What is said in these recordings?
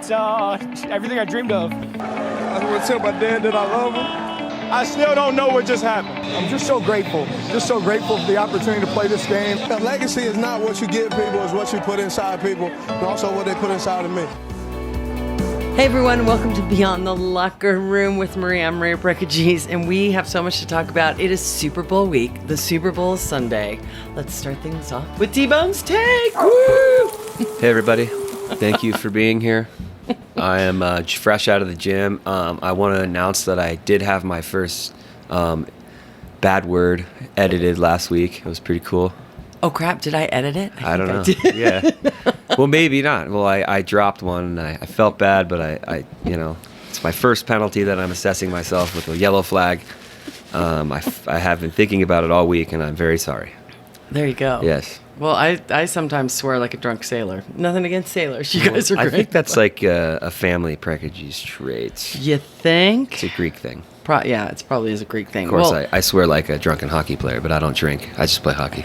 It's everything I dreamed of. I want to tell my dad that I love him. I still don't know what just happened. I'm just so grateful for the opportunity to play this game. A legacy is not what you give people, it's what you put inside people, and also what they put inside of me. Hey everyone, welcome to Beyond the Locker Room with Maria. I'm Maria Breckagees, and we have so much to talk about. It is Super Bowl week. The Super Bowl is Sunday. Let's start things off with T-Bone's Take. Woo! Hey everybody, thank you for being here. I am fresh out of the gym. I want to announce that I did have my first bad word edited last week. It was pretty cool. Oh crap, did I edit it? I don't know. Did. Yeah. Well, maybe not. Well, I dropped one and I felt bad, but I it's my first penalty that I'm assessing myself with a yellow flag. I have been thinking about it all week and I'm very sorry. There you go. Yes. Well, I sometimes swear like a drunk sailor. Nothing against sailors. You guys are great. I think that's like a family Breckagees trait. You think? It's a Greek thing. Yeah, it's probably is a Greek thing. Of course, I swear like a drunken hockey player, but I don't drink. I just play hockey.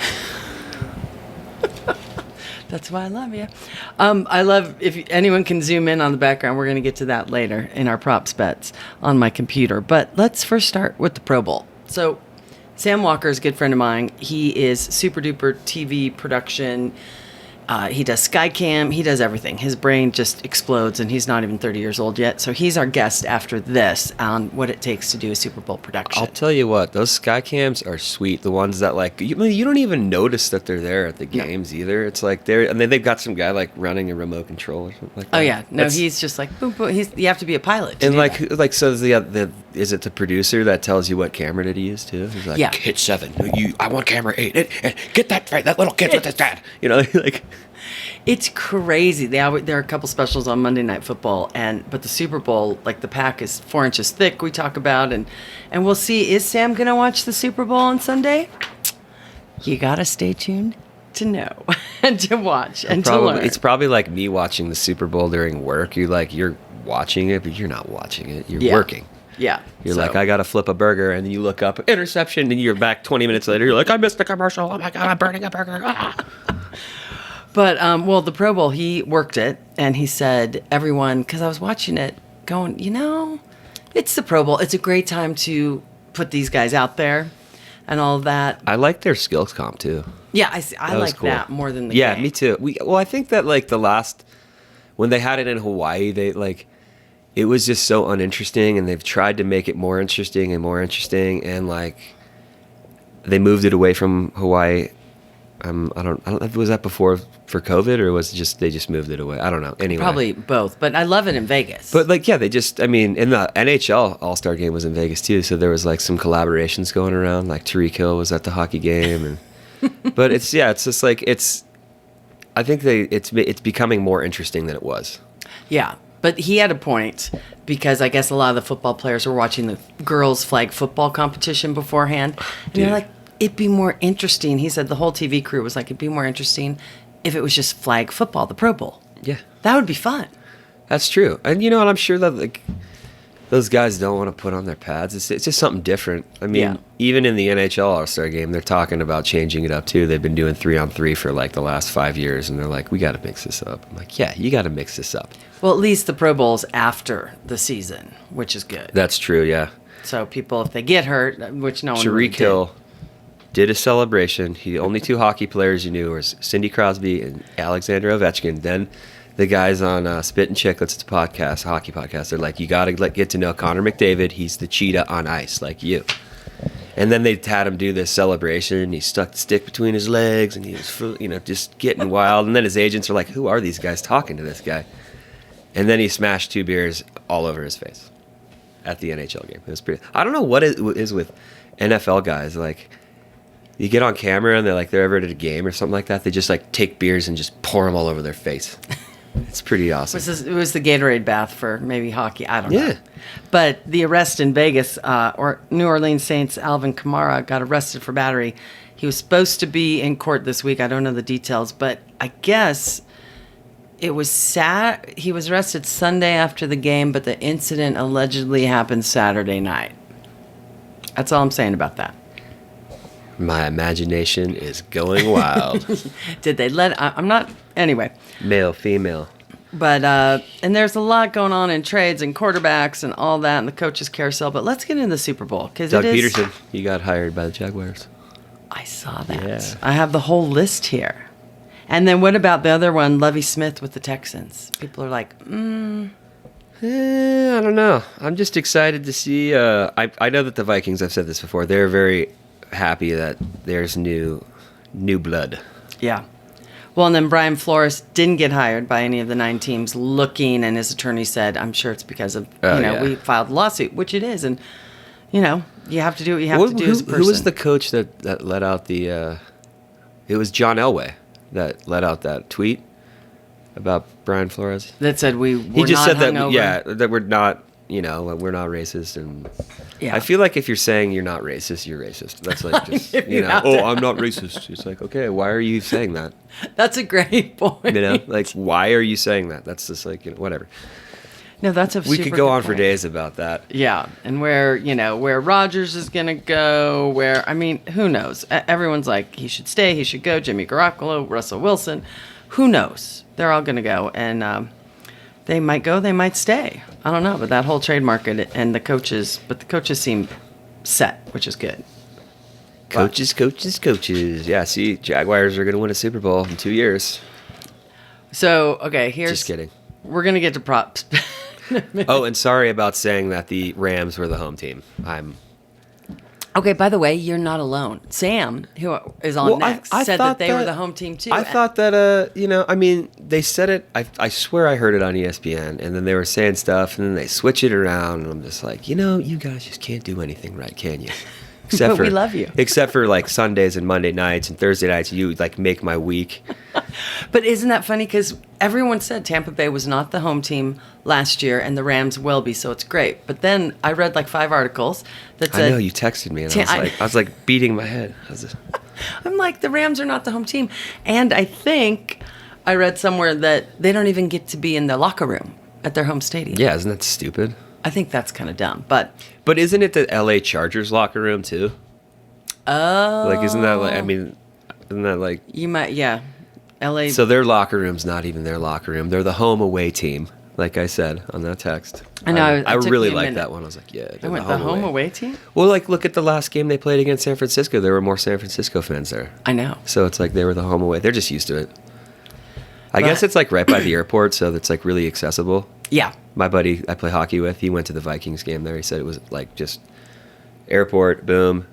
That's why I love you. I love, if anyone can zoom in on the background, we're going to get to that later in our props bets on my computer. But let's first start with the Pro Bowl. So Sam Walker is a good friend of mine. He is super duper TV production. He does Skycam. He does everything. His brain just explodes, and he's not even 30 years old yet. So he's our guest after this on what it takes to do a Super Bowl production. I'll tell you what, those Skycams are sweet. The ones that like you don't even notice that they're there at the games either. It's like and then they've got some guy like running a remote control or something like that. Oh yeah, no, he's just like boom, boom. You have to be a pilot. And so is it the producer that tells you what camera to use too? He's like, hit 7. I want camera 8. Get that right. That little kid's with his dad. You know, like. It's crazy. There are a couple specials on Monday Night Football, but the Super Bowl, like the pack is 4 inches thick. We talk about and we'll see. Is Sam gonna watch the Super Bowl on Sunday? You gotta stay tuned to know and to watch and to learn. It's probably like me watching the Super Bowl during work. You're watching it, but you're not watching it. You're working. Yeah. You're like, I got to flip a burger. And then you look up, interception, and you're back 20 minutes later. You're like, I missed the commercial. Oh my God, I'm burning a burger. Ah. But, the Pro Bowl, he worked it, and he said, everyone, because I was watching it going, it's the Pro Bowl. It's a great time to put these guys out there and all of that. I like their skills comp, too. Yeah, I like cool. That more than the game. Me too. I think that, like, when they had it in Hawaii, it was just so uninteresting, and they've tried to make it more interesting, and, like, they moved it away from Hawaii. I don't know. Was that before for COVID, or was it just they just moved it away? I don't know. Anyway, probably both. But I love it in Vegas. But in the NHL All-Star game was in Vegas too, so there was like some collaborations going around. Like Tyreek Hill was at the hockey game, and but it's just like I think it's becoming more interesting than it was. Yeah. But he had a point because I guess a lot of the football players were watching the girls' flag football competition beforehand, and they're like, it'd be more interesting. He said the whole TV crew was like, it'd be more interesting if it was just flag football, the Pro Bowl. Yeah. That would be fun. That's true. And and I'm sure that like those guys don't want to put on their pads. It's just something different. I mean, even in the NHL All-Star game, they're talking about changing it up too. They've been doing 3-on-3 for like the last 5 years, and they're like, we got to mix this up. I'm like, yeah, you got to mix this up. Well, at least the Pro Bowl's after the season, which is good. That's true, yeah. So people, if they get hurt, which no one Tyreek Hill did a celebration. The only 2 hockey players you knew were Cindy Crosby and Alexander Ovechkin. Then the guys on Spit and Chicklets, it's a hockey podcast, they're like, you got to get to know Connor McDavid. He's the cheetah on ice, like you. And then they had him do this celebration. He stuck the stick between his legs, and he was, just getting wild. And then his agents are like, who are these guys talking to this guy? And then he smashed 2 beers all over his face at the NHL game. It was pretty. I don't know what it is with NFL guys. Like, you get on camera and they're ever at a game or something like that. They just like take beers and just pour them all over their face. It's pretty awesome. It was the Gatorade bath for maybe hockey. I don't know. Yeah. But the arrest in Vegas, or New Orleans Saints, Alvin Kamara got arrested for battery. He was supposed to be in court this week. I don't know the details, but I guess it was he was arrested Sunday after the game, but the incident allegedly happened Saturday night. That's all I'm saying about that. My imagination is going wild. Did they I'm not... Anyway. Male, female. But and there's a lot going on in trades and quarterbacks and all that and the coaches carousel. But let's get into the Super Bowl because Doug Peterson, he got hired by the Jaguars. I saw that. Yeah. I have the whole list here. And then what about the other one, Lovie Smith with the Texans? People are like, I don't know. I'm just excited to see. I know that the Vikings, I've said this before, they're very happy that there's new blood. yeah. Well, and then Brian Flores didn't get hired by any of the 9 teams looking, and his attorney said, I'm sure it's because of, yeah. we filed a lawsuit, which it is. And, you have to do what you have to do as a person. Who was the coach that let out the, it was John Elway that let out that tweet about Brian Flores? That said he He just said that, hungover? that we're not, we're not racist. And Yeah. I feel like if you're saying you're not racist, you're racist. That's like just, If you have to- I'm not racist. It's like, okay, why are you saying that? That's a great point. Like, why are you saying that? That's just like, whatever. No, that's a We super could go good on for point. days about that. Yeah, and where Rodgers is going to go, who knows? Everyone's like, he should stay, he should go, Jimmy Garoppolo, Russell Wilson. Who knows? They're all going to go, and they might go, they might stay. I don't know, but that whole trade market and the coaches seem set, which is good. Coaches. Yeah, see, Jaguars are going to win a Super Bowl in 2 years. So, okay, here's... Just kidding. We're going to get to props. Oh, and sorry about saying that the Rams were the home team. Okay, by the way, you're not alone. Sam, who is on next, I said thought that they were the home team too. I thought that, they said it. I swear I heard it on ESPN, and then they were saying stuff, and then they switch it around, and I'm just like, you guys just can't do anything right, can you? But we love you. Except for like Sundays and Monday nights and Thursday nights, you like make my week. But isn't that funny? Because everyone said Tampa Bay was not the home team last year, and the Rams will be, so it's great. But then I read like 5 articles that said, I know you texted me, and I was like beating my head. I'm like, the Rams are not the home team. And I think I read somewhere that they don't even get to be in the locker room at their home stadium. Yeah, isn't that stupid? I think that's kind of dumb. But isn't it the LA Chargers locker room too? oh, Like, isn't that like you might, yeah, LA. so their locker room's not even their locker room. They're the home away team. Like I said on that text. I know, I it took really me a liked minute. that one. I was like, yeah. I went the home away team. Well, like look at the last game they played against San Francisco. There were more San Francisco fans there. I know. So it's like they were the home away. They're just used to it. I guess it's like right by the airport, so it's like really accessible. Yeah. My buddy I play hockey with, he went to the Vikings game there. He said it was like just airport, boom,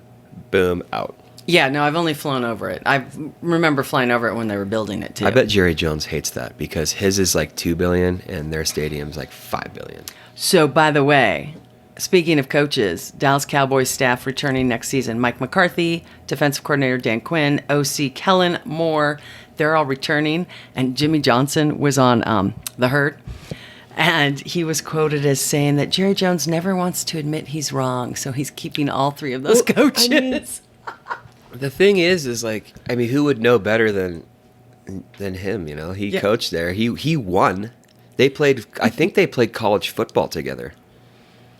boom, out. Yeah, no, I've only flown over it. I remember flying over it when they were building it too. I bet Jerry Jones hates that because his is like $2 billion and their stadium's like $5 billion. So, by the way, speaking of coaches, Dallas Cowboys staff returning next season. Mike McCarthy, defensive coordinator Dan Quinn, OC Kellen Moore, they're all returning. And Jimmy Johnson was on The Herd. And he was quoted as saying that Jerry Jones never wants to admit he's wrong. So he's keeping all 3 of those coaches. The thing is like, who would know better than him? He coached there. He won. I think they played college football together.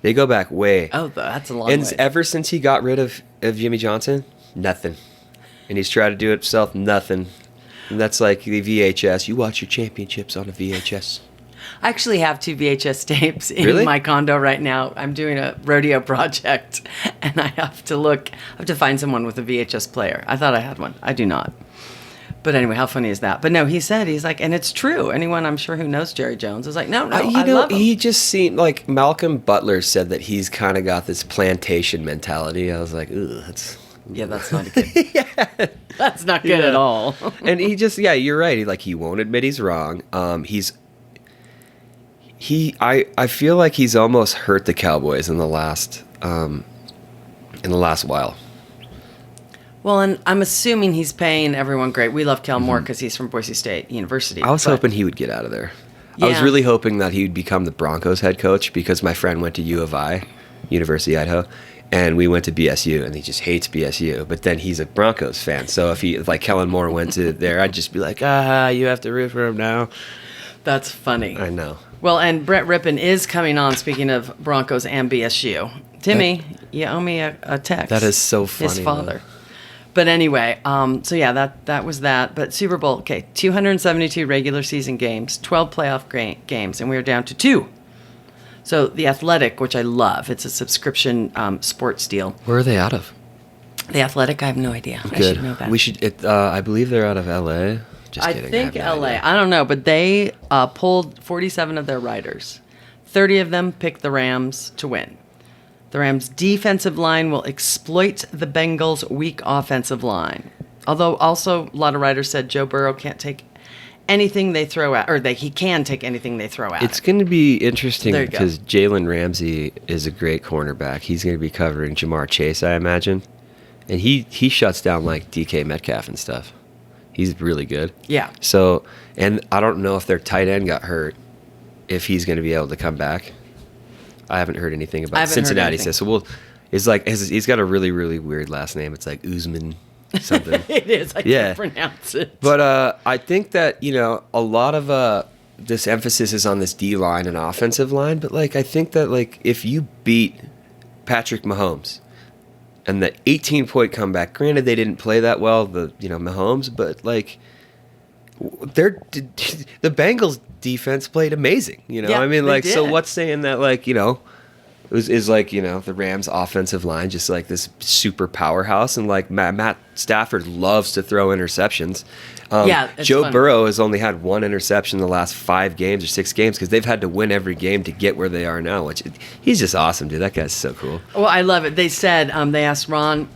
They go back way. Oh, that's a long And way. ever since he got rid of Jimmy Johnson, nothing. And he's tried to do it himself, nothing. And that's like the VHS. You watch your championships on a VHS. I actually have 2 VHS tapes in Really? my condo right now. I'm doing a rodeo project, and I have to find someone with a VHS player. I thought I had one. I do not. But anyway, how funny is that? But no, he's like, and it's true. Anyone I'm sure who knows Jerry Jones is like, no, I love him. He just seemed like Malcolm Butler said that he's kind of got this plantation mentality. I was like, ooh, that's... Yeah, that's not good. That's not good at all. And he just, you're right. He won't admit he's wrong. I feel like he's almost hurt the Cowboys in the last while. Well, and I'm assuming he's paying everyone great. We love Kel Moore because he's from Boise State University. I was but- hoping he would get out of there. I was Yeah. really hoping that he would become the Broncos head coach because my friend went to U of I, University of Idaho, and we went to BSU, and he just hates BSU. But then he's a Broncos fan, so if like Kellen Moore went to there, I'd just be like, you have to root for him now. That's funny. I know. Well, and Brett Rippon is coming on, speaking of Broncos and BSU. Timmy, you owe me a text. That is so funny, His father. But anyway, so yeah, that was that. But Super Bowl, okay, 272 regular season games, 12 playoff games, and we were down to 2. So The Athletic, which I love, it's a subscription sports deal. Where are they out of? The Athletic, I have no idea. I Good. should know that. We should. I believe they're out of L.A. Just I kidding. think have no LA. idea. I don't know, but they pulled 47 of their writers. 30 of them picked the Rams to win. The Rams' defensive line will exploit the Bengals' weak offensive line. Although also a lot of writers said Joe Burrow can't take anything they throw at, or he can take anything they throw at. It's going to be interesting There you go. because Jalen Ramsey is a great cornerback. He's going to be covering Jamar Chase, I imagine, and he shuts down like DK Metcalf and stuff. He's really good. Yeah. So, and I don't know if their tight end got hurt, if he's going to be able to come back. I haven't heard anything I about haven't heard Cincinnati. anything. Says so. Well, it's like he's got a really really weird last name. It's like Usman something. It is. I Yeah. can't pronounce it. But I think that a lot of this emphasis is on this D line and offensive line. But like I think that like if you beat Patrick Mahomes and the 18-point comeback, granted they didn't play that well, Mahomes, but like the Bengals defense played amazing. Yeah, I mean, they like so did. what's saying that like is like the Rams offensive line just like this super powerhouse, and like Matt Stafford loves to throw interceptions. Yeah, it's Joe fun. Burrow has only had 1 interception in the last 5 games or 6 games because they've had to win every game to get where they are now. Which he's just awesome, dude. That guy's so cool. Well, I love it. They said they asked Rob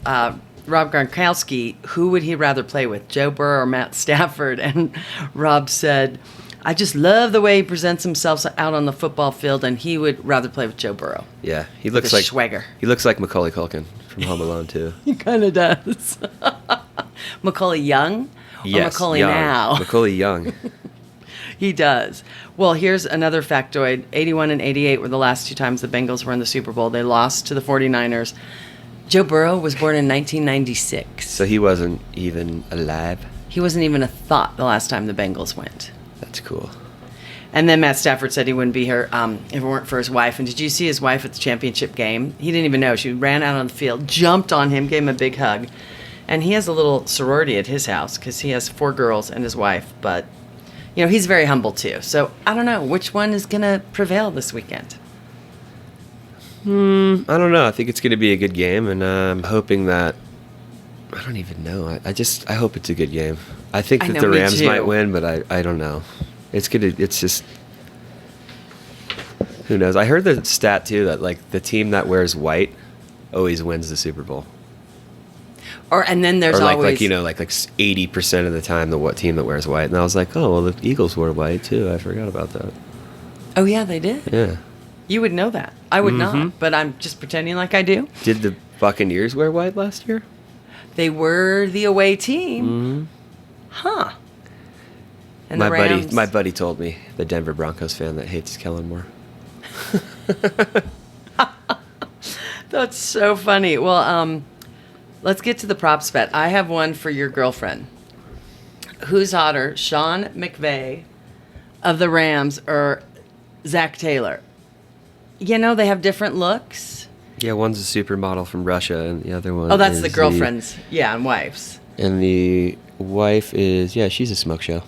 Gronkowski who would he rather play with, Joe Burrow or Matt Stafford, and Rob said, "I just love the way he presents himself out on the football field, and he would rather play with Joe Burrow." Yeah, he looks the like swagger. He looks like Macaulay Culkin from Home Alone too. He kind of does. Macaulay Young or Macaulay Young. now? Macaulay Young. He does. Well, here's another factoid. 81 and 88 were the last 2 times the Bengals were in the Super Bowl. They lost to the 49ers. Joe Burrow was born in 1996. So he wasn't even alive. He wasn't even a thought the last time the Bengals went. That's cool. And then Matt Stafford said he wouldn't be here if it weren't for his wife. And did you see his wife at the championship game? He didn't even know. She ran out on the field, jumped on him, gave him a big hug. And he has a little sorority at his house because he has 4 girls and his wife. But, he's very humble too. So I don't know which one is going to prevail this weekend. I don't know. I think it's going to be a good game, and I'm hoping that. I don't even know. I hope it's a good game. I think I that know, the me Rams too. might win, but I don't know. It's just. Who knows? I heard the stat too that like the team that wears white always wins the Super Bowl. And then there's Or like always 80% of the time the team that wears white, and I was like, oh well, the Eagles wore white too. I forgot about that. Oh yeah, they did. Yeah. You would know that. I would Mm-hmm. not, but I'm just pretending like I do. Did the Buccaneers wear white last year? They were the away team. Mm-hmm. Huh. And My the Rams, my buddy told me, the Denver Broncos fan that hates Kellen Moore. That's so funny. Well, let's get to the props bet. I have one for your girlfriend. Who's hotter, Sean McVay of the Rams or Zach Taylor? They have different looks. Yeah, one's a supermodel from Russia, and the other one. Oh, that's is the girlfriends. Yeah, and wives. And the wife is she's a smoke show.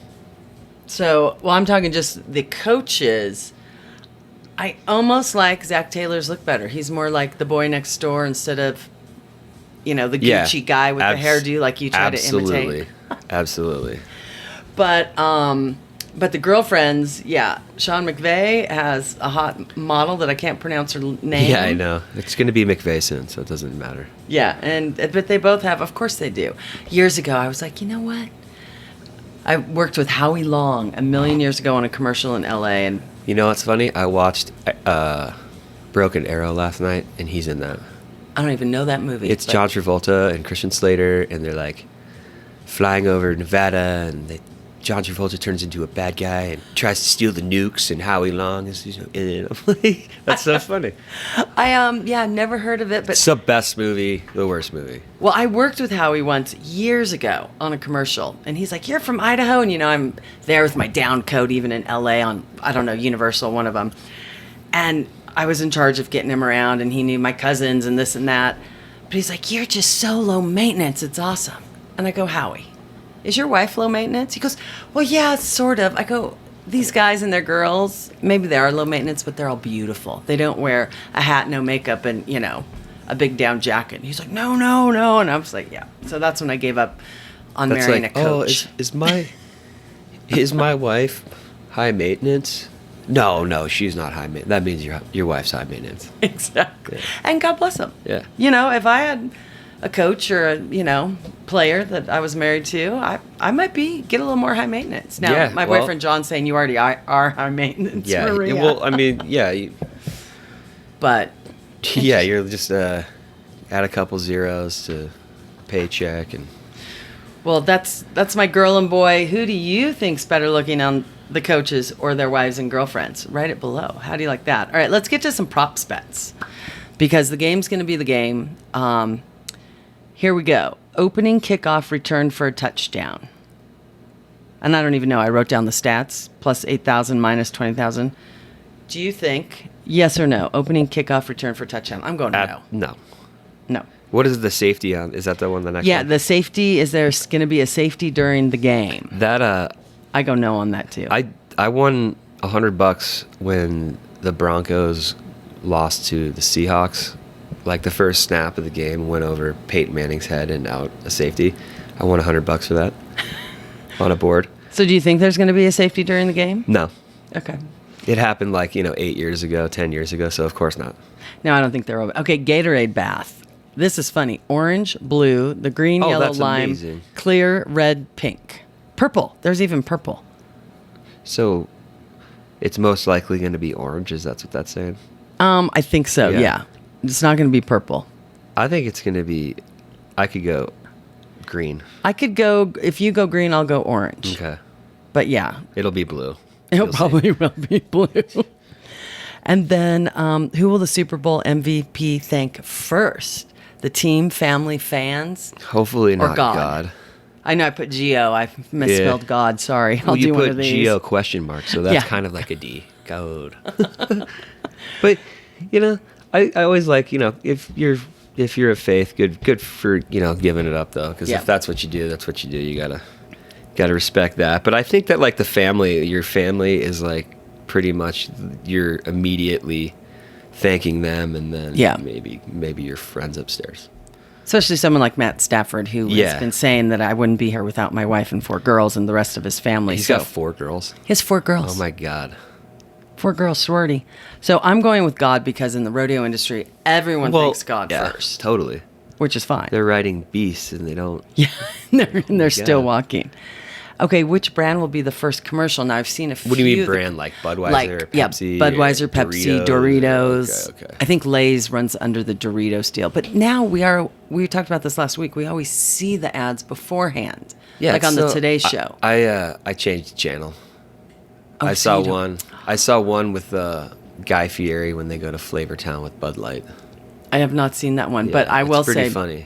So, I'm talking just the coaches. I almost like Zach Taylor's look better. He's more like the boy next door instead of, the Gucci guy with the hairdo like you try to imitate. Absolutely. But the girlfriends, Sean McVay has a hot model that I can't pronounce her name. Yeah, I know. It's going to be McVay soon, so it doesn't matter. Yeah, but they both have, of course they do. Years ago, I was like, you know what? I worked with Howie Long a million years ago on a commercial in L.A. and You know what's funny? I watched Broken Arrow last night, and he's in that. I don't even know that movie. It's but- John Travolta and Christian Slater, and they're like flying over Nevada, and John Travolta turns into a bad guy and tries to steal the nukes, and Howie Long is in it. I'm like, that's so funny. I never heard of it, but It's the best movie, the worst movie. well, I worked with Howie once years ago on a commercial, and he's like, "You're from Idaho," and I'm there with my down coat, even in LA on Universal, one of them, and I was in charge of getting him around, and he knew my cousins and this and that. But he's like, you're just so low maintenance. It's awesome. And I go, Howie, is your wife low maintenance? He goes, well, yeah, sort of. I go, these guys and their girls, maybe they are low maintenance, but they're all beautiful. They don't wear a hat, no makeup, and, a big down jacket. And he's like, no. And I was like, yeah. So that's when I gave up on That's marrying like, a coach. is my wife high maintenance? No, she's not high maintenance. That means your wife's high maintenance. Exactly. Yeah. And God bless them. Yeah. If I had a coach or a, player that I was married to, I might get a little more high maintenance. Now, Yeah, my well- boyfriend John's saying you already are high maintenance, Yeah. Maria. Well, I mean, yeah. But Yeah, you're just add a couple zeros to paycheck and. well, that's my girl and boy. Who do you think's better looking on the coaches or their wives and girlfriends? Write it below. How do you like that? All right, let's get to some props bets because the game's going to be the game. Here we go. Opening kickoff return for a touchdown. And I don't even know. I wrote down the stats. Plus 8,000, minus 20,000. Do you think, yes or no, opening kickoff return for a touchdown? I'm going no. No. No. What is the safety on? Is that the one? The next Yeah, one? the safety, is there going to be a safety during the game? That I go no on that too. I won $100 when the Broncos lost to the Seahawks. Like the first snap of the game went over Peyton Manning's head and out a safety. I won $100 for that on a board. So do you think there's going to be a safety during the game? No, Okay. it happened 8 years ago, 10 years ago. So of course not. No, I don't think they're over. Okay, Gatorade bath. This is funny. Orange, blue, the green, Oh, yellow, that's lime, amazing. clear, red, pink. Purple. There's even purple. So it's most likely going to be orange. Is that what that's saying? I think so, Yeah. yeah. It's not going to be purple. I think it's going to be. I could go green. I could go, if you go green, I'll go orange. Okay, But yeah, it'll be blue. it You'll see. probably will be blue. And then who will the Super Bowl MVP thank first? The team, family, fans? Hopefully Or not God. God. I know I put Geo. I misspelled Yeah. God. Sorry. I'll Well, you do one put of these. Geo question mark, so that's Yeah. kind of like a D. Code. But I always like if you're a faith, good for giving it up though, because Yeah. if that's what you do, that's what you do. You gotta respect that. But I think that like your family is like pretty much you're immediately thanking them, and then Yeah. maybe your friends upstairs. Especially someone like Matt Stafford, who has Yeah. been saying that I wouldn't be here without my wife and 4 girls and the rest of his family. He's so got 4 girls. he has 4 girls. Oh my God. 4 girls sorority. So I'm going with God because in the rodeo industry, everyone thanks God yeah, first, Totally. which is fine. They're riding beasts and they don't. Yeah, and they're still God. walking. Okay, which brand will be the first commercial? Now I've seen a few. What do you mean brand? Like Budweiser, Pepsi? Yeah, Budweiser, or Pepsi, Doritos. Okay. I think Lay's runs under the Doritos deal. But now we talked about this last week. We always see the ads beforehand. Yeah, like on the so Today Show. I changed the channel. Oh, I so saw you don't- one. I saw one with Guy Fieri when they go to Flavortown with Bud Light. I have not seen that one, Yeah, but I it's will pretty say funny.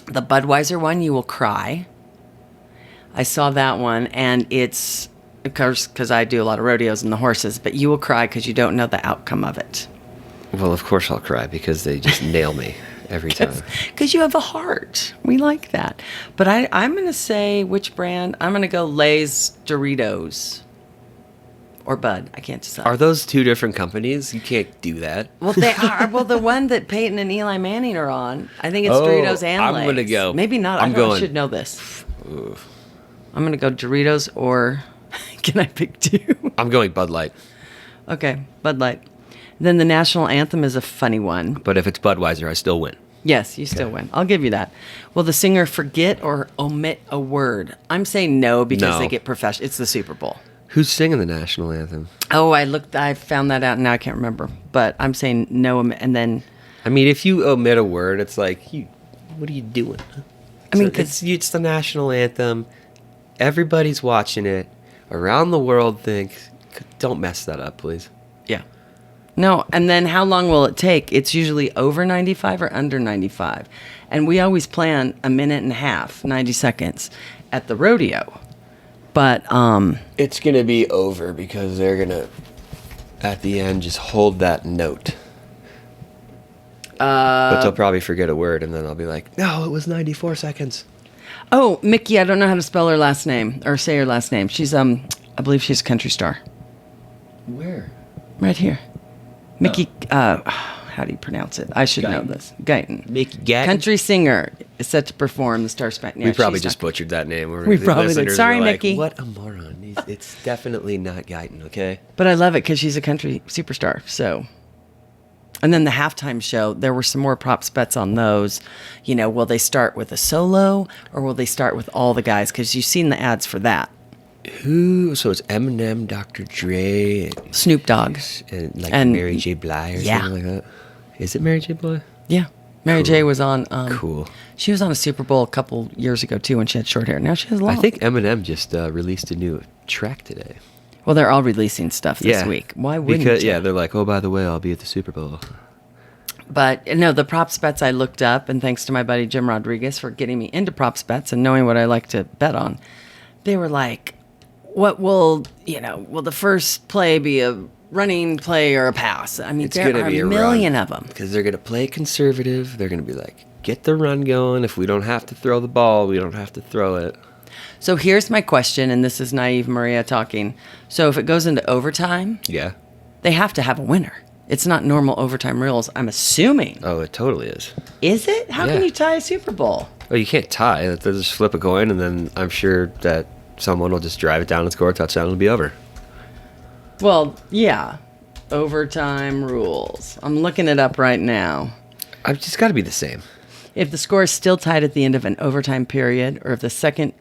the Budweiser one, you will cry. I saw that one, and it's, of course, because I do a lot of rodeos and the horses, but you will cry because you don't know the outcome of it. Well, of course I'll cry because they just nail me every time. Because you have a heart. We like that. But I'm going to say which brand? I'm going to go Lay's Doritos or Bud. I can't decide. Are those 2 different companies? You can't do that. Well, they are. Well, the one that Peyton and Eli Manning are on, I think it's Oh, Doritos and I'm Lay's. gonna go- Maybe not. I'm I don't know, I going- should know this. I'm going to go Doritos or can I pick 2? I'm going Bud Light. Okay, Bud Light. Then the national anthem is a funny one. But if it's Budweiser, I still win. Yes, you still win. I'll give you that. Will the singer forget or omit a word? I'm saying no because No. they get professional. It's the Super Bowl. Who's singing the national anthem? Oh, I found that out and now I can't remember. But I'm saying no, and then I mean, if you omit a word, it's like, what are you doing? I mean, So 'cause- it's the national anthem. Everybody's watching it. Around the world thinks, don't mess that up, please. yeah. No, and then how long will it take? It's usually over 95 or under 95. And we always plan a minute and a half, 90 seconds at the rodeo. But It's going to be over because they're going to, at the end, just hold that note. But they'll probably forget a word, and then I'll be like, no, it was 94 seconds. Oh, Mickey, I don't know how to spell her last name or say her last name. She's I believe she's a country star. Where? Right here. Mickey how do you pronounce it? I should know this. Guyton. Mickey Guyton. Country singer is set to perform the Star Spangled. We probably just butchered that name. We probably did. Listeners Sorry, were like, Mickey. What a moron. It's definitely not Guyton, okay? But I love it because she's a country superstar. So, and then the halftime show, there were some more props bets on those. You know, will they start with a solo or will they start with all the guys? Because you've seen the ads for that. Who? So it's Eminem, Dr. Dre, and, Snoop Dogg. and Mary J. Blige or Yeah. something like that. Is it Mary J. Blige? Yeah. Mary J was on. Cool. She was on a Super Bowl a couple years ago too when she had short hair. Now she has long. I think Eminem just released a new track today. Well, they're all releasing stuff this week. Why wouldn't Because, you? yeah, they're like, oh, by the way, I'll be at the Super Bowl. But no, the props bets I looked up, and thanks to my buddy Jim Rodriguez for getting me into props bets and knowing what I like to bet on, they were like, what will the first play be a running play or a pass? I mean, It's there going to are be a a million run, of them. because they're going to play conservative. They're going to be like, get the run going. If we don't have to throw the ball, we don't have to throw it. So here's my question, and this is naive Maria talking. So if it goes into overtime, Yeah. they have to have a winner. It's not normal overtime rules, I'm assuming. Oh, it totally is. Is it? How can Yeah. you tie a Super Bowl? Oh, you can't tie. They'll just flip a coin, and then I'm sure that someone will just drive it down and score a touchdown and it'll be over. Well, yeah. Overtime rules. I'm looking it up right now. I've just got to be the same. If the score is still tied at the end of an overtime period, or if the second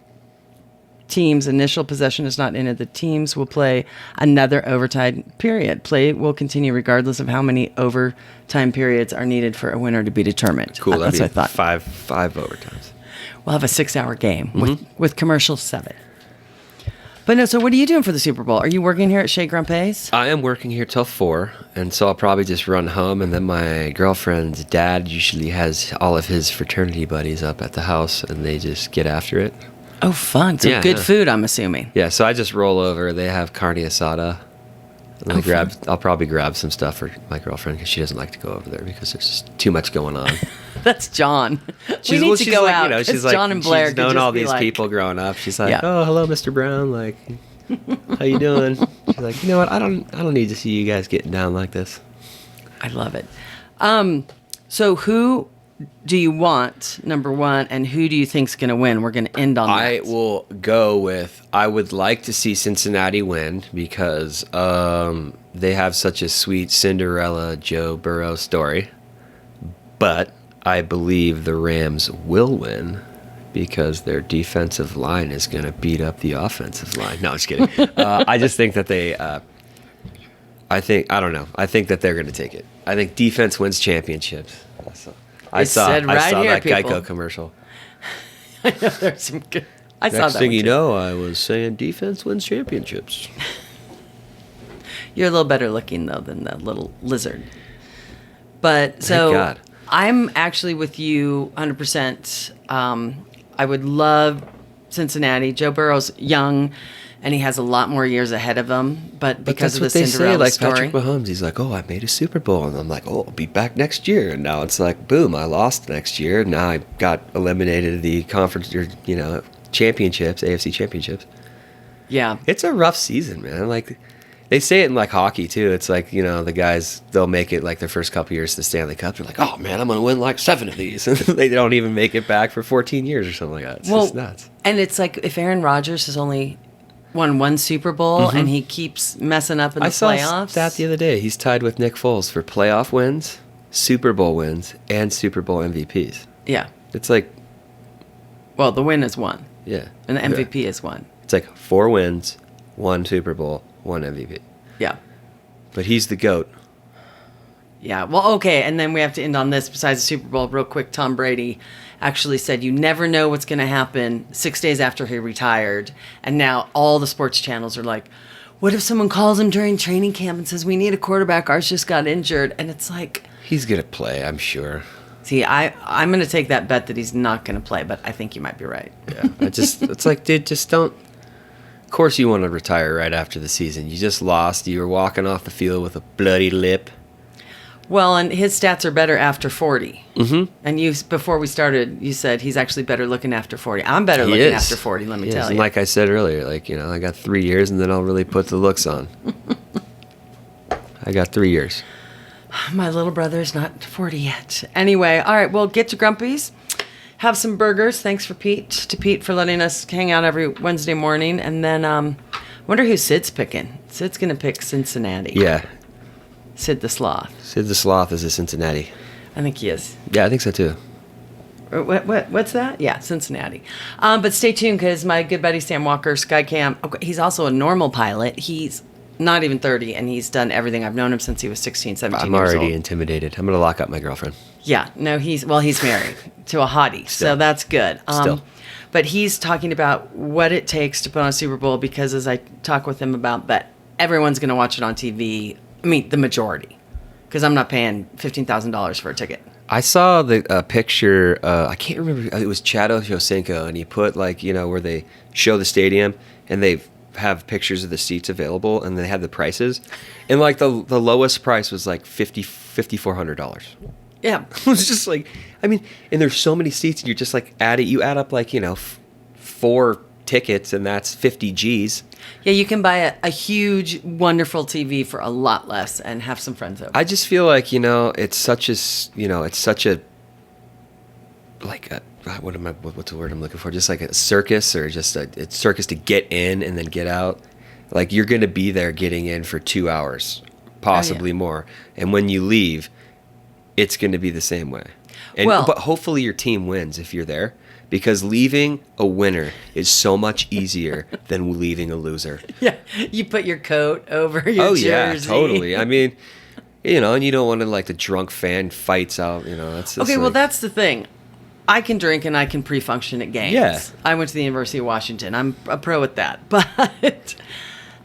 team's initial possession is not ended, the teams will play another overtime period. Play will continue regardless of how many overtime periods are needed for a winner to be determined. Cool. That's That'd what I be thought. five overtimes. We'll have a 6-hour game with commercials 7. But no, so what are you doing for the Super Bowl? Are you working here at Chez Grimpe's? I am working here till 4, and so I'll probably just run home, and then my girlfriend's dad usually has all of his fraternity buddies up at the house, and they just get after it. Oh, fun. Some Yeah, good yeah. food, I'm assuming. Yeah, so I just roll over. They have carne asada. And Oh, fun. I'll probably grab some stuff for my girlfriend because she doesn't like to go over there because there's just too much going on. That's John. We need well, to she's go like, out. You know, 'cause she's like, John and Blair she's could known just all be these like- people growing up. She's like, Yeah. oh, hello, Mr. Brown. Like, how you doing? She's like, you know what? I don't need to see you guys getting down like this. I love it. So who do you want, number one, and who do you think's going to win? We're going to end on I that. will go with, I would like to see Cincinnati win because they have such a sweet Cinderella Joe Burrow story. But I believe the Rams will win because their defensive line is going to beat up the offensive line. No, I'm just kidding. I just think that I don't know. I think that they're going to take it. I think defense wins championships. I It's said right saw here, that people. Geico commercial. I know there's some good. I saw Next that thing one you too. know, I was saying defense wins championships. You're a little better looking though than the little lizard. But so God. I'm actually with you 100%. I would love Cincinnati. Joe Burrow's young, and he has a lot more years ahead of him. But because of the Cinderella like story, Patrick Mahomes, he's like, "Oh, I made a Super Bowl," and I'm like, "Oh, I'll be back next year." And now it's like, boom, I lost next year. Now I got eliminated the conference, or championships, AFC championships. yeah, It's a rough season, man. Like they say it in like hockey too. It's like the guys, they'll make it like their first couple years to the Stanley Cup. They're like, "Oh man, I'm gonna win like 7 of these," and they don't even make it back for 14 years or something like that. It's just nuts. And it's like if Aaron Rodgers has only won 1 Super Bowl and he keeps messing up in the I saw a playoffs. stat the other day. He's tied with Nick Foles for playoff wins, Super Bowl wins, and Super Bowl MVPs. Yeah. It's like, Well, the win is 1, yeah. and the MVP is 1. It's like 4 wins, 1 Super Bowl, 1 MVP. Yeah. But he's the GOAT. Yeah. Well, okay. And then we have to end on this. Besides the Super Bowl, real quick, Tom Brady actually said you never know what's going to happen 6 days after he retired. And now all the sports channels are like, what if someone calls him during training camp and says, we need a quarterback, ours just got injured? And it's like, He's going to play, I'm sure. see, I'm going to take that bet that he's not going to play, but I think you might be right. Yeah. It's like, dude, just don't. Of course you want to retire right after the season. You just lost. You were walking off the field with a bloody lip. Well, and his stats are better after 40. Mm-hmm. And before we started, you said he's actually better looking after 40. I'm better He looking is. after 40, let me He is. tell And you. like I said earlier, I got 3 years and then I'll really put the looks on. I got 3 years. My little brother's not 40 yet. Anyway, all right, well, get to Grumpy's. Have some burgers. Thanks to Pete for letting us hang out every Wednesday morning. And then wonder who Sid's picking. Sid's going to pick Cincinnati. Yeah. Sid the Sloth. Sid the Sloth is a Cincinnati. I think he is. Yeah, I think so too. What's that? Yeah, Cincinnati. But stay tuned because my good buddy Sam Walker, Skycam, he's also a normal pilot. He's not even 30, and he's done everything. I've known him since he was 16, 17 I'm years already old. intimidated. I'm going to lock up my girlfriend. Yeah, no, he's married to a hottie, so Still. that's good. Still. But he's talking about what it takes to put on a Super Bowl because as I talk with him about that, everyone's going to watch it on TV. I mean, the majority, because I'm not paying $15,000 for a ticket. I saw the picture. I can't remember. It was Chad Ochocinco, and he put where they show the stadium, and they have pictures of the seats available, and they have the prices, and the lowest price was like $5,400. Yeah. It was just and there's so many seats, and you're just you add up 4 tickets, and that's 50 G's. Yeah, you can buy a huge, wonderful TV for a lot less and have some friends over. I just feel it's such a what's the word I'm looking for? Just like a circus, or just a circus to get in and then get out. You're going to be there getting in for 2 hours, possibly more. And when you leave, it's going to be the same way. But hopefully your team wins if you're there, because leaving a winner is so much easier than leaving a loser. Yeah, you put your coat over your jersey. Yeah, totally. I mean, and you don't want to the drunk fan fights out. That's Okay, well, that's the thing. I can drink and I can pre-function at games. Yeah. I went to the University of Washington. I'm a pro at that. But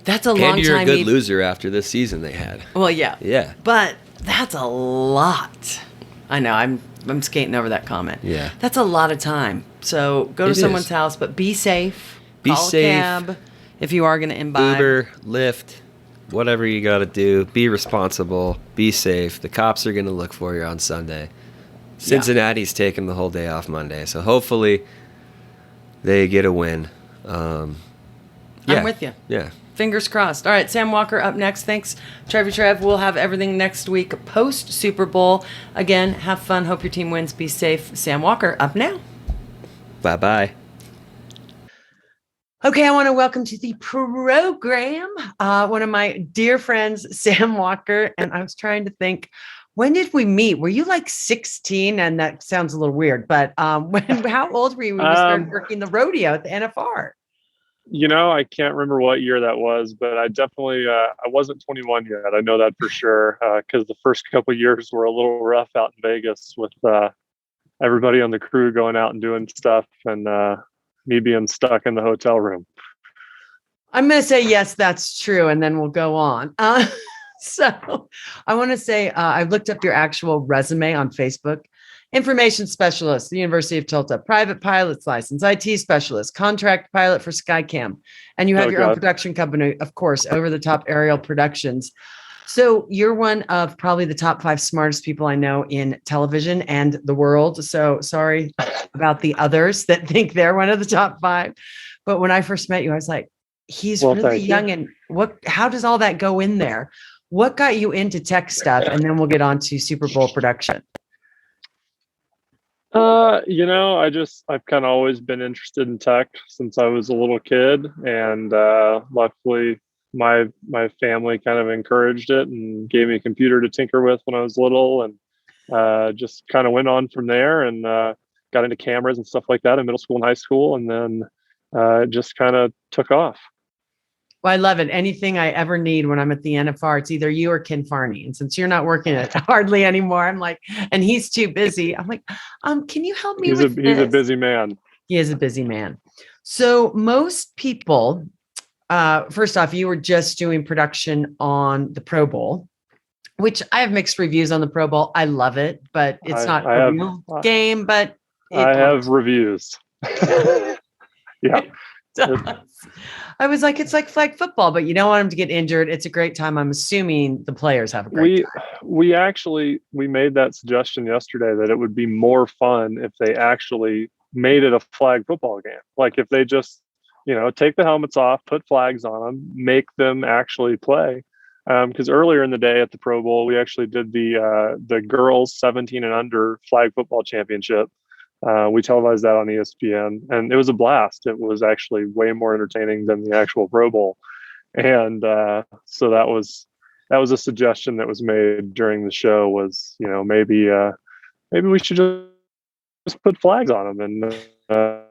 that's a long time. And you're a good loser after this season they had. Well, yeah. Yeah. But that's a lot. I know. I'm skating over that comment. Yeah. That's a lot of time. So go to It someone's is. house, but be safe. Be Call safe. a cab if you are going to imbibe. Uber, Lyft, whatever you got to do. Be responsible. Be safe. The cops are going to look for you on Sunday. Cincinnati's taking the whole day off Monday, so hopefully they get a win. I'm with you. Yeah. Fingers crossed. All right, Sam Walker up next. Thanks, Trevor Trev. We'll have everything next week post Super Bowl. Again, have fun. Hope your team wins. Be safe. Sam Walker up now. Bye-bye. Okay, I want to welcome to the program one of my dear friends, Sam Walker. And I was trying to think, when did we meet? Were you 16? And that sounds a little weird, but how old were you when you started working the rodeo at the NFR? I can't remember what year that was, but I definitely, I wasn't 21 yet. I know that for sure, because the first couple of years were a little rough out in Vegas with everybody on the crew going out and doing stuff, and me being stuck in the hotel room. I'm going to say, yes, that's true. And then we'll go on. So I want to say, I've looked up your actual resume on Facebook. Information specialist, the University of Tulsa, private pilot's license, IT specialist, contract pilot for Skycam. And you have your own production company, of course, Over the Top Aerial Productions. So you're one of probably the top 5 smartest people I know in television and the world. So sorry about the others that think they're one of the top 5. But when I first met you, I was like, he's really young. And how does all that go in there? What got you into tech stuff? And then we'll get on to Super Bowl production. I've kind of always been interested in tech since I was a little kid, and luckily my family kind of encouraged it and gave me a computer to tinker with when I was little, and just kind of went on from there, and got into cameras and stuff like that in middle school and high school, and then it just kind of took off. Well, I love it. Anything I ever need when I'm at the NFR, it's either you or Ken Farney. And since you're not working it hardly anymore, I'm like, and he's too busy. I'm like, can you help me with this? He's a busy man. He is a busy man. So most people, first off, you were just doing production on the Pro Bowl, which I have mixed reviews on the Pro Bowl. I love it, but it's not a real game, but I have reviews. Yeah. I was like, it's like flag football, but you don't want them to get injured. It's a great time. I'm assuming the players have a great time. We made that suggestion yesterday that it would be more fun if they actually made it a flag football game. Like if they just, take the helmets off, put flags on them, make them actually play. Because earlier in the day at the Pro Bowl, we actually did the girls 17 and under flag football championship. We televised that on ESPN, and it was a blast. It was actually way more entertaining than the actual Pro Bowl, and so that was a suggestion that was made during the show. Was maybe we should just put flags on them and go.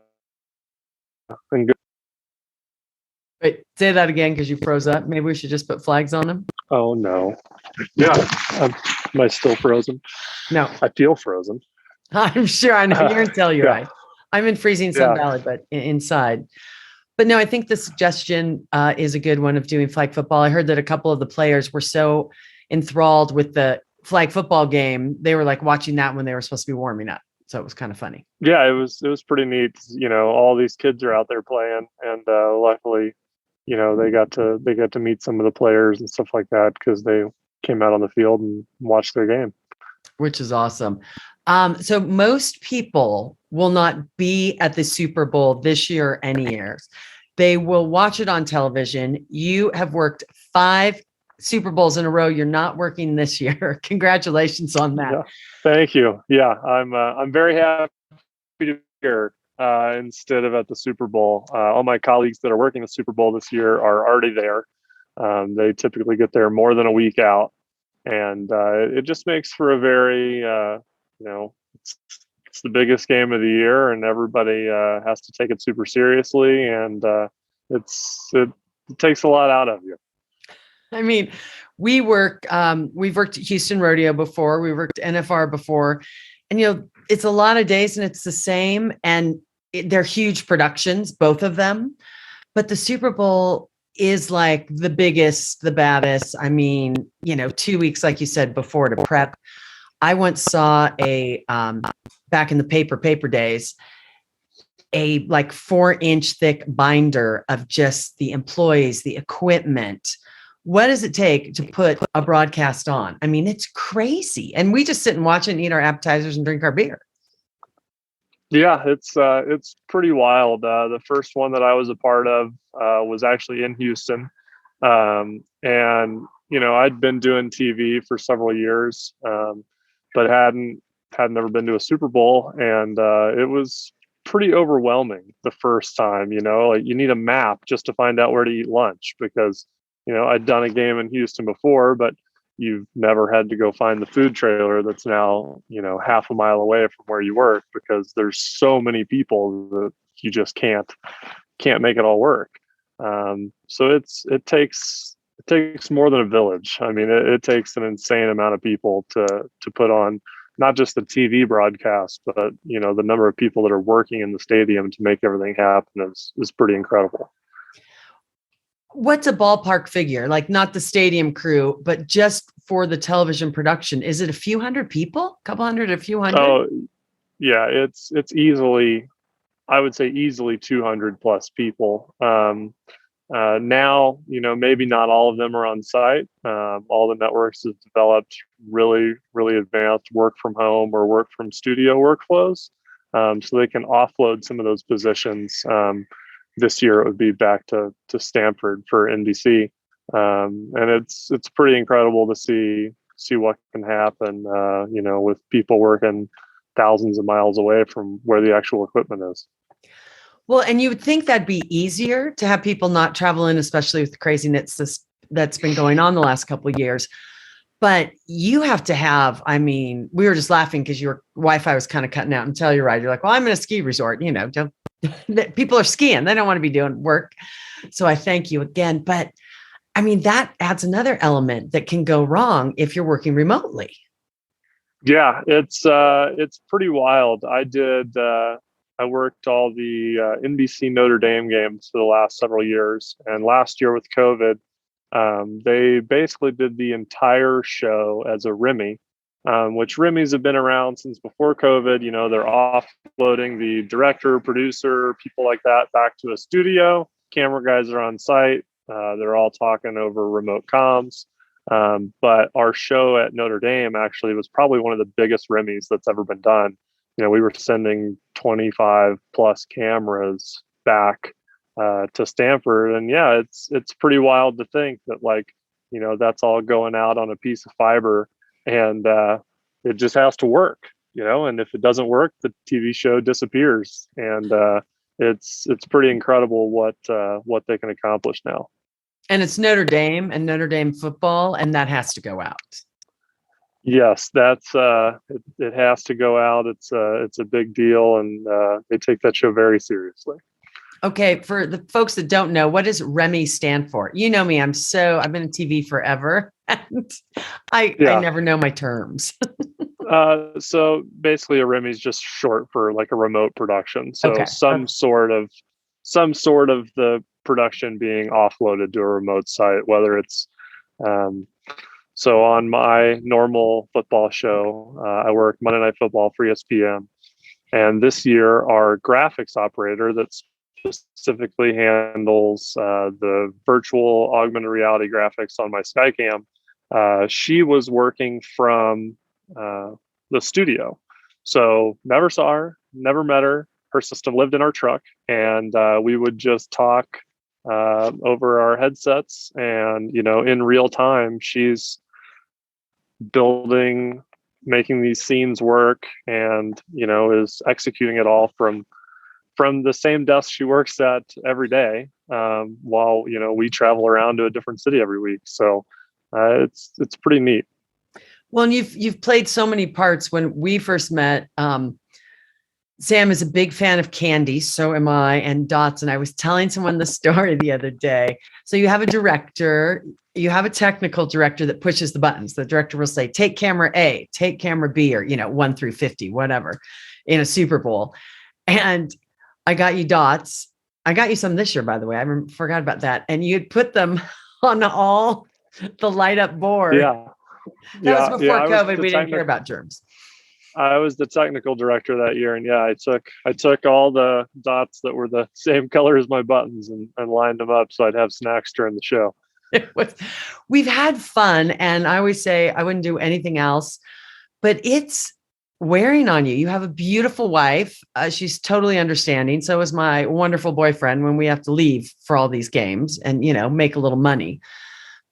Wait, say that again because you froze up. Maybe we should just put flags on them. Oh no! Yeah, am I still frozen? No, I feel frozen. I'm sure. I know you're in Telluride. Yeah. I'm in freezing Sun Valley, but inside. But no, I think the suggestion is a good one of doing flag football. I heard that a couple of the players were so enthralled with the flag football game, they were like watching that when they were supposed to be warming up. So it was kind of funny. Yeah, it was pretty neat. All these kids are out there playing, and luckily, they got to meet some of the players and stuff like that because they came out on the field and watched their game, which is awesome. So most people will not be at the Super Bowl this year or any years. They will watch it on television. You have worked 5 Super Bowls in a row. You're not working this year. Congratulations on that. Yeah, thank you. Yeah, I'm very happy to be here instead of at the Super Bowl. All my colleagues that are working the Super Bowl this year are already there. They typically get there more than a week out, and it just makes for a very it's the biggest game of the year, and everybody has to take it super seriously, and it takes a lot out of you. I mean, we've worked at Houston Rodeo before, we worked NFR before, and it's a lot of days and it's the same, and they're huge productions, both of them, but the Super Bowl is like the biggest, the baddest. I mean, 2 weeks, like you said before, to prep. I once saw back in the paper days, a like 4-inch thick binder of just the employees, the equipment. What does it take to put a broadcast on? I mean, it's crazy. And we just sit and watch it and eat our appetizers and drink our beer. Yeah, it's pretty wild. The first one that I was a part of was actually in Houston. And, I'd been doing TV for several years, but hadn't ever been to a Super Bowl. And it was pretty overwhelming the first time, like you need a map just to find out where to eat lunch because, I'd done a game in Houston before, but you've never had to go find the food trailer that's now, half a mile away from where you work because there's so many people that you just can't make it all work. So it takes more than a village. I mean, it takes an insane amount of people to put on not just the TV broadcast, but the number of people that are working in the stadium to make everything happen is pretty incredible. What's a ballpark figure? Like not the stadium crew, but just for the television production. Is it a few hundred people? A couple hundred, a few hundred? Oh, yeah, it's easily, I would say easily 200 plus people. Now, maybe not all of them are on site. All the networks have developed really, really advanced work from home or work from studio workflows. So they can offload some of those positions. This year it would be back to Stanford for NBC. And it's pretty incredible to see what can happen, with people working thousands of miles away from where the actual equipment is. Well, and you would think that'd be easier to have people not travel in, especially with the craziness that's been going on the last couple of years. But you have to have, I mean, we were just laughing because your Wi-Fi was kind of cutting out in Telluride. You're like, well, I'm in a ski resort, people are skiing. They don't want to be doing work. So I thank you again. But I mean, that adds another element that can go wrong if you're working remotely. Yeah, it's pretty wild. I worked all the NBC Notre Dame games for the last several years. And last year with COVID, they basically did the entire show as a Remy. which Remy's have been around since before COVID. You know, they're offloading the director, producer, people like that back to a studio. Camera guys are on site. They're all talking over remote comms. But our show at Notre Dame actually was probably one of the biggest Remy's that's ever been done. You know, we were sending 25 plus cameras back to Stanford, and yeah, it's pretty wild to think that, like, you know, that's all going out on a piece of fiber, and it just has to work, you know. And if it doesn't work, the TV show disappears, and it's pretty incredible what they can accomplish now. And it's Notre Dame and Notre Dame football, and that has to go out. Yes, that's it has to go out. It's a big deal, and they take that show very seriously. Okay, for the folks that don't know, what does Remy stand for? You know me, I've been in TV forever, and I never know my terms. So basically, a Remy is just short for like a remote production. So Okay. some sort of the production being offloaded to a remote site, whether it's so on my normal football show, I work Monday Night Football for ESPN, and this year our graphics operator that specifically handles the virtual augmented reality graphics on my Skycam, she was working from the studio. So never saw her, never met her. Her system lived in our truck, and we would just talk over our headsets, and, you know, in real time, she's building, making these scenes work, and, you know, is executing it all from the same desk she works at every day, while, you know, we travel around to a different city every week. So it's pretty neat. Well, and you've played so many parts. When we first met, Sam is a big fan of Candy, so am I, and Dots. And I was telling someone the story the other day. So you have a director, you have a technical director that pushes the buttons. The director will say, take camera A, take camera B, or, you know, 1 through 50, whatever, in a Super Bowl. And I got you Dots. I got you some this year, by the way. I forgot about that. And you'd put them on all the light up board. Yeah. That was before COVID. We didn't care technical- about germs. I was the technical director that year, and yeah, I took all the dots that were the same color as my buttons and lined them up so I'd have snacks during the show. We've had fun, and I always say I wouldn't do anything else, but it's wearing on you. You have a beautiful wife. She's totally understanding. So is my wonderful boyfriend when we have to leave for all these games and, you know, make a little money.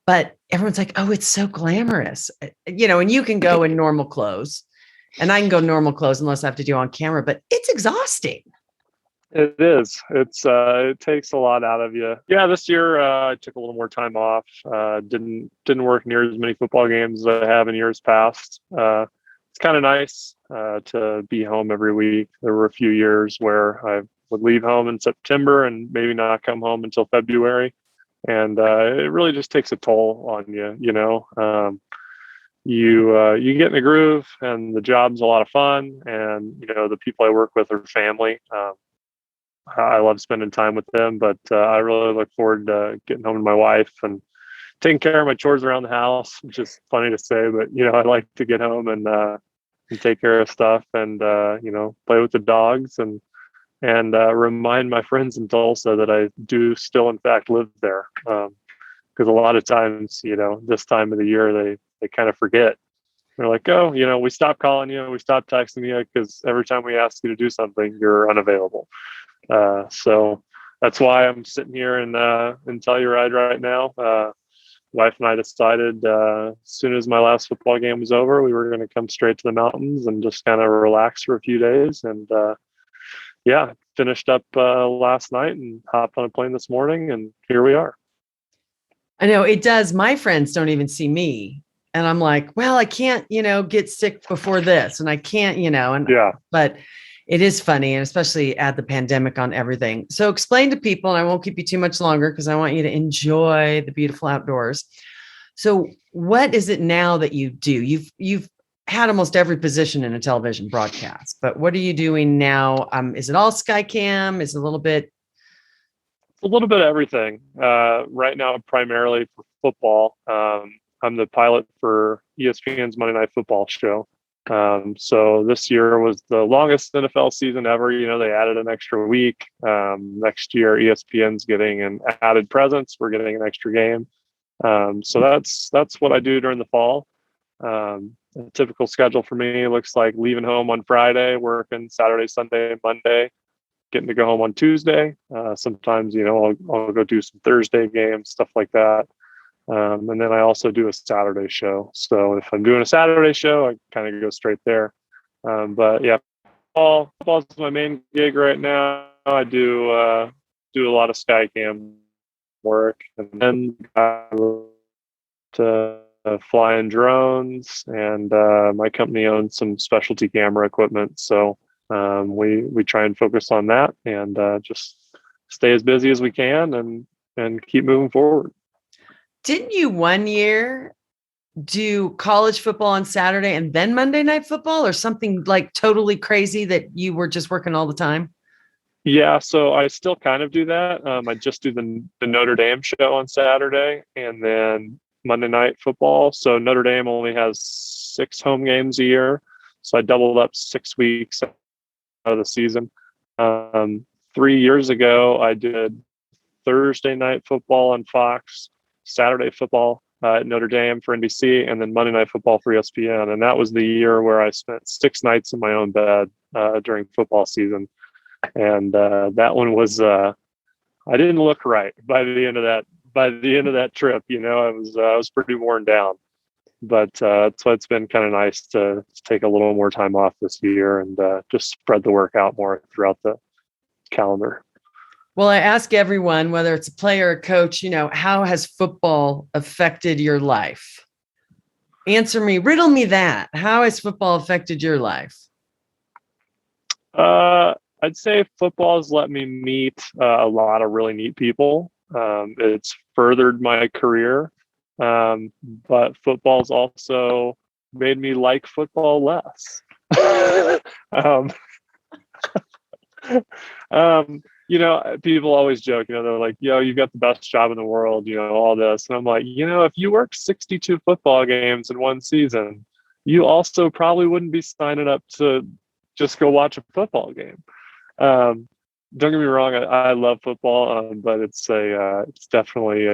But everyone's like, oh, it's so glamorous, you know, and you can go in normal clothes. And I can go normal clothes unless I have to do on camera, but it's exhausting. It is. It takes a lot out of you. Yeah, this year I took a little more time off. Didn't work near as many football games as I have in years past. It's kind of nice to be home every week. There were a few years where I would leave home in September and maybe not come home until February, and it really just takes a toll on you. You know. You get in the groove, and the job's a lot of fun, and, you know, the people I work with are family. I love spending time with them, but I really look forward to getting home to my wife and taking care of my chores around the house, which is funny to say, but, you know, I like to get home and take care of stuff, and you know, play with the dogs, and remind my friends in Tulsa that I do still in fact live there, because a lot of times, you know, this time of the year they kind of forget. They're like, oh, you know, we stopped calling you, we stopped texting you, because every time we ask you to do something, you're unavailable. So that's why I'm sitting here in Telluride right now. Wife and I decided as soon as my last football game was over, we were going to come straight to the mountains and just kind of relax for a few days. And yeah, finished up last night and hopped on a plane this morning, and here we are. I know it does. My friends don't even see me. And I'm like, well, I can't, you know, get sick before this, and I can't, you know, and Yeah. But it is funny, and especially add the pandemic on everything. So explain to people, and I won't keep you too much longer because I want you to enjoy the beautiful outdoors. So what is it now that you do? You've had almost every position in a television broadcast, but what are you doing now? Is it all Skycam? Is it a little bit? A little bit of everything. Right now, primarily for football. I'm the pilot for ESPN's Monday Night Football show. So this year was the longest NFL season ever. You know, they added an extra week. Next year, ESPN's getting an added presence. We're getting an extra game. So that's what I do during the fall. A typical schedule for me looks like leaving home on Friday, working Saturday, Sunday, Monday, getting to go home on Tuesday. Sometimes, you know, I'll go do some Thursday games, stuff like that. And then I also do a Saturday show. So if I'm doing a Saturday show, I kind of go straight there. But yeah, football is my main gig right now. I do a lot of Skycam work, and then to flying drones, and my company owns some specialty camera equipment. So we try and focus on that, and just stay as busy as we can, and keep moving forward. Didn't you one year do college football on Saturday and then Monday Night Football, or something like totally crazy that you were just working all the time? Yeah, so I still kind of do that. I just do the Notre Dame show on Saturday, and then Monday Night Football. So Notre Dame only has 6 home games a year, so I doubled up 6 weeks out of the season. 3 years ago, I did Thursday Night Football on Fox, Saturday football at Notre Dame for NBC, and then Monday Night Football for ESPN. And that was the year where I spent 6 nights in my own bed during football season. And that one was I didn't look right by the end of that trip. You know, I was pretty worn down. But so it's been kind of nice to take a little more time off this year and just spread the work out more throughout the calendar. Well, I ask everyone, whether it's a player or coach, you know, how has football affected your life? Answer me, riddle me that. How has football affected your life? I'd say football has let me meet a lot of really neat people. It's furthered my career, but football's also made me like football less. You know, people always joke, you know, they're like, yo, you've got the best job in the world, you know, all this. And I'm like, you know, if you work 62 football games in one season, you also probably wouldn't be signing up to just go watch a football game. Don't get me wrong, I love football, but it's definitely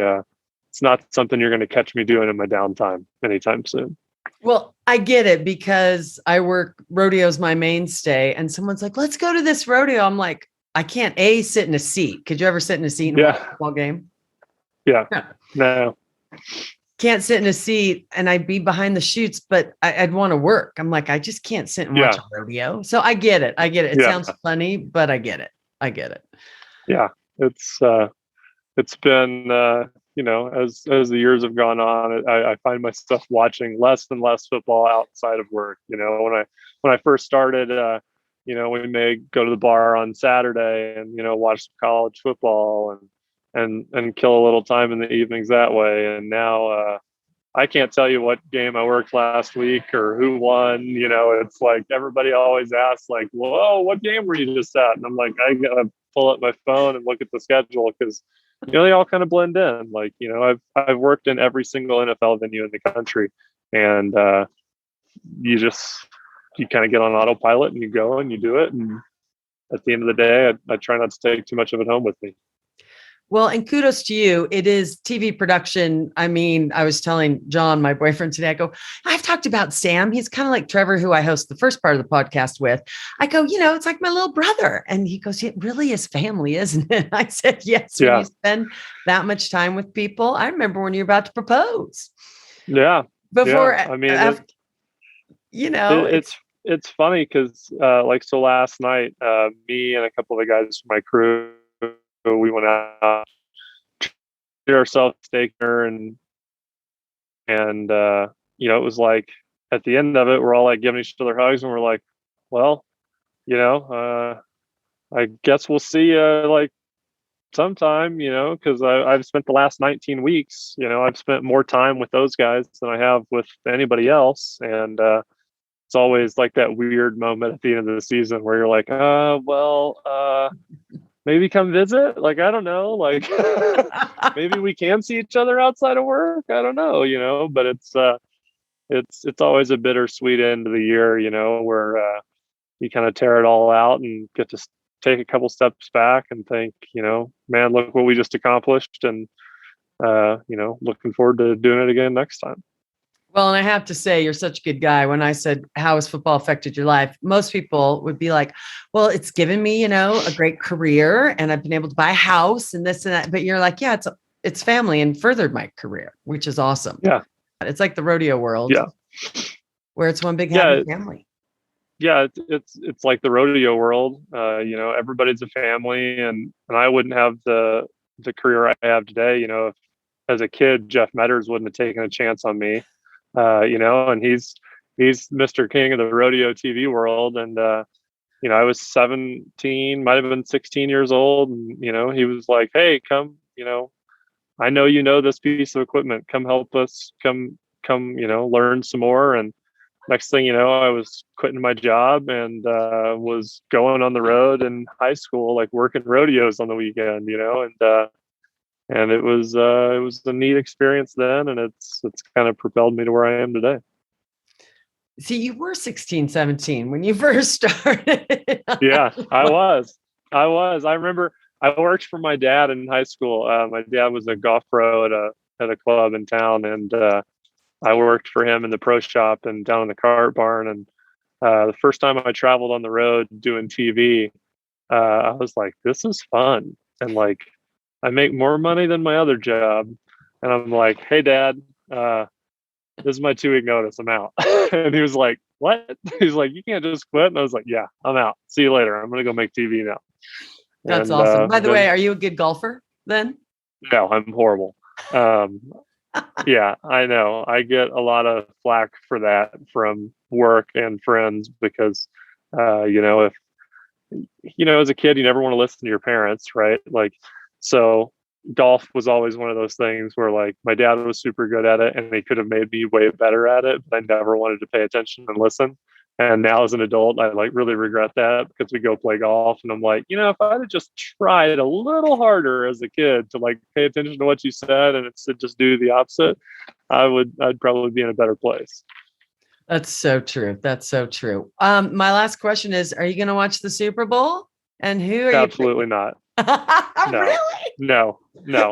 it's not something you're going to catch me doing in my downtime anytime soon. Well, I get it, because I work, rodeo's my mainstay, and someone's like, let's go to this rodeo. I'm like, I can't sit in a seat. Could you ever sit in a seat in a football game? Yeah. No. Can't sit in a seat, and I'd be behind the chutes, but I'd want to work. I'm like, I just can't sit and watch a rodeo. So I get it. It sounds funny, but I get it. Yeah. It's been, you know, as the years have gone on, I find myself watching less and less football outside of work. You know, when I first started, you know, we may go to the bar on Saturday and, you know, watch some college football and kill a little time in the evenings that way. And now I can't tell you what game I worked last week or who won. You know, it's like everybody always asks, like, whoa, what game were you just at? And I'm like, I gotta pull up my phone and look at the schedule, because, you know, they all kind of blend in. Like, you know, I've worked in every single NFL venue in the country, and you kind of get on autopilot and you go and you do it. And at the end of the day, I try not to take too much of it home with me. Well, and kudos to you. It is TV production. I mean, I was telling John, my boyfriend today, I go, I've talked about Sam. He's kind of like Trevor, who I host the first part of the podcast with. I go, you know, it's like my little brother. And he goes, it really is family, isn't it? I said, yes, when you spend that much time with people. I remember when you're about to propose. Yeah. Before, I mean, you know, it's funny because like, so last night, me and a couple of the guys from my crew, we went out, did ourselves steak dinner, and you know, it was like at the end of it, we're all like giving each other hugs, and we're like, well, you know, I guess we'll see you like sometime, you know, because I've spent the last 19 weeks, you know, I've spent more time with those guys than I have with anybody else, and it's always like that weird moment at the end of the season where you're like, maybe come visit. Like, I don't know, like maybe we can see each other outside of work. I don't know, but it's always a bittersweet end of the year, where you kind of tear it all out and get to take a couple steps back and think, man, look what we just accomplished, and looking forward to doing it again next time. Well, and I have to say, you're such a good guy. When I said, how has football affected your life? Most people would be like, well, it's given me, a great career, and I've been able to buy a house and this and that. But you're like, yeah, it's family and furthered my career, which is awesome. Yeah. It's like the rodeo world. Yeah. Where it's one big happy family. Yeah, it's like the rodeo world. Everybody's a family, and I wouldn't have the career I have today, if as a kid Jeff Metters wouldn't have taken a chance on me. And he's Mr. King of the rodeo TV world. And, I was 17, might've been 16 years old. And, he was like, hey, come, I know, this piece of equipment, come help us, come, learn some more. And next thing you know, I was quitting my job and, was going on the road in high school, like working rodeos on the weekend, and it was a neat experience then, and it's kind of propelled me to where I am today. See, you were 16, 17 when you first started. Yeah, I was. I remember I worked for my dad in high school. My dad was a golf pro at a club in town, and I worked for him in the pro shop and down in the cart barn. And the first time I traveled on the road doing TV, I was like, this is fun. And like, I make more money than my other job. And I'm like, hey, Dad, this is my 2-week notice. I'm out. And he was like, what? He's like, you can't just quit. And I was like, yeah, I'm out. See you later. I'm going to go make TV now. That's awesome. By the way, are you a good golfer then? No, I'm horrible. Yeah, I know. I get a lot of flack for that from work and friends because, if, as a kid, you never want to listen to your parents, right? Like, so golf was always one of those things where like my dad was super good at it and he could have made me way better at it, but I never wanted to pay attention and listen. And now as an adult, I like really regret that because we go play golf and I'm like, if I'd have just tried a little harder as a kid to like pay attention to what you said and instead just do the opposite, I'd probably be in a better place. That's so true. That's so true. My last question is, are you going to watch the Super Bowl? And who are you? Absolutely not. No. Really? No.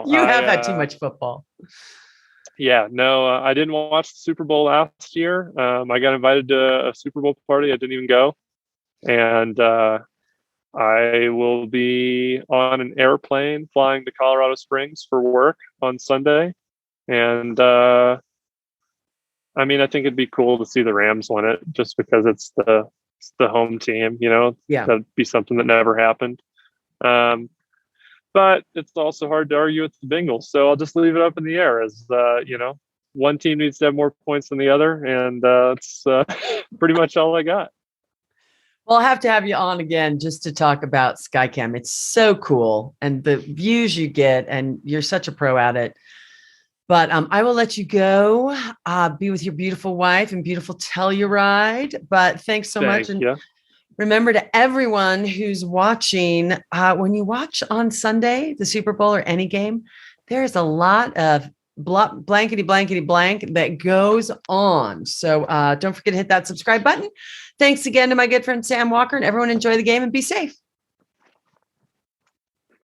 You have had too much football. Yeah, no, I didn't watch the Super Bowl last year. I got invited to a Super Bowl party. I didn't even go. And I will be on an airplane flying to Colorado Springs for work on Sunday. And I think it'd be cool to see the Rams win it just because it's the home team, Yeah. That'd be something that never happened. But it's also hard to argue with the Bengals. So I'll just leave it up in the air as, one team needs to have more points than the other. And it's pretty much all I got. Well, I'll have to have you on again just to talk about Skycam. It's so cool. And the views you get, and you're such a pro at it. But I will let you go, be with your beautiful wife and beautiful Telluride. But thanks so much. And remember to everyone who's watching, when you watch on Sunday, the Super Bowl or any game, there's a lot of blankety blank that goes on. So don't forget to hit that subscribe button. Thanks again to my good friend Sam Walker, and everyone enjoy the game and be safe.